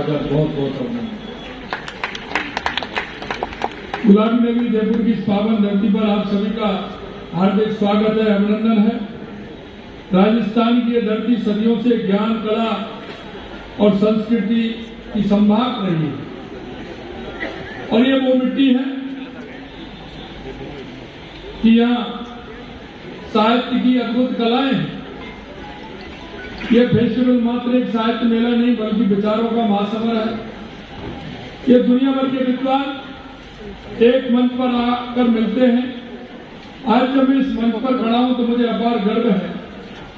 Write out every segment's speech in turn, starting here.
स्वागत, बहुत बहुत अभिनंदन। गुलाबी नगरी जयपुर की इस पावन धरती पर आप सभी का हार्दिक स्वागत है, अभिनंदन है। राजस्थान की यह धरती सदियों से ज्ञान, कला और संस्कृति की संभाग रही है और ये वो मिट्टी है कि यहाँ साहित्य की अद्भुत कलाएं हैं। ये फेस्टिवल मात्र एक साहित्य मेला नहीं बल्कि विचारों का महासमर है। ये दुनिया भर के विद्वान एक मंच पर आकर मिलते हैं। आज जब मैं इस मंच पर खड़ा हूं तो मुझे अपार गर्व है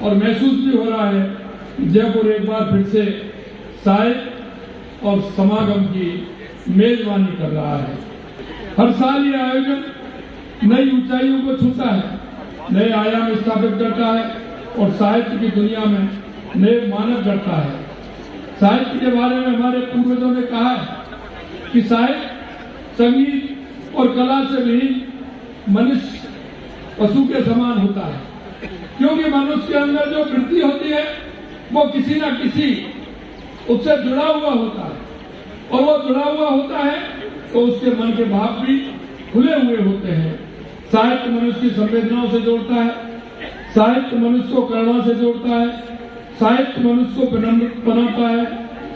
और महसूस भी हो रहा है कि जयपुर एक बार फिर से साहित्य और समागम की मेजबानी कर रहा है। हर साल ये आयोजन नई ऊंचाइयों को छूता है, नए आयाम स्थापित करता है और साहित्य की दुनिया में नए मानक करता है। साहित्य के बारे में हमारे पूर्वजों ने कहा है कि साहित्य संगीत और कला से विहीन मनुष्य पशु के समान होता है, क्योंकि मनुष्य के अंदर जो वृत्ति होती है वो किसी न किसी उससे जुड़ा हुआ होता है और वो जुड़ा हुआ होता है तो उसके मन के भाव भी खुले हुए होते हैं। साहित्य मनुष्य की संवेदनाओं से जोड़ता है, साहित्य मनुष्य को करुणा से जोड़ता है, साहित्य मनुष्य को विनम्र बनाता है,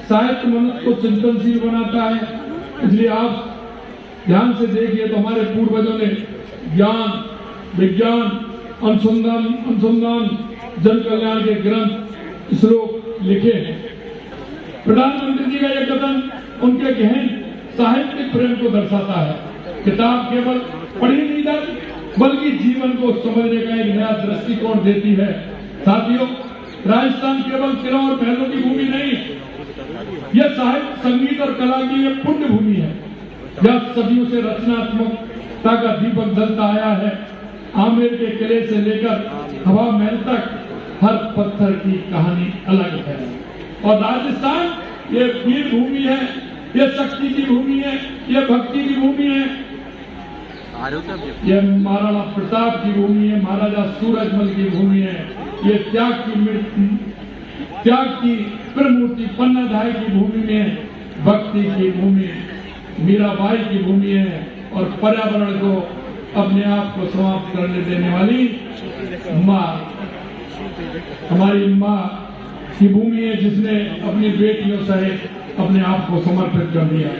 साहित्य मनुष्य को चिंतनशील बनाता है। इसलिए आप ध्यान से देखिए तो हमारे पूर्वजों ने ज्ञान, विज्ञान, अनुसंधान, जन कल्याण के ग्रंथ, श्लोक लिखे हैं। प्रधानमंत्री जी का यह कथन उनके गहन साहित्यिक प्रेम को दर्शाता है। किताब केवल पढ़ी नहीं जाती बल्कि जीवन को समझने का एक नया दृष्टिकोण देती है। साथियों, राजस्थान केवल किलों और महलों की भूमि नहीं, यह साहित्य, संगीत और कला की एक पुण्य भूमि है। यह सदियों से रचनात्मकता का दीपक जलता आया है। आमेर के किले से लेकर हवा महल तक हर पत्थर की कहानी अलग है। और राजस्थान ये वीर भूमि है, ये शक्ति की भूमि है, ये भक्ति की भूमि है, ये महाराणा प्रताप की भूमि है, महाराजा सूरजमल की भूमि है, ये त्याग की प्रमूर्ति पन्नाधाय की भूमि में, भक्ति की भूमि मीराबाई की भूमि है और पर्यावरण को अपने आप को समाप्त करने देने वाली माँ, हमारी माँ की भूमि है जिसने अपनी बेटियों सहित अपने आप को समर्पित कर दिया।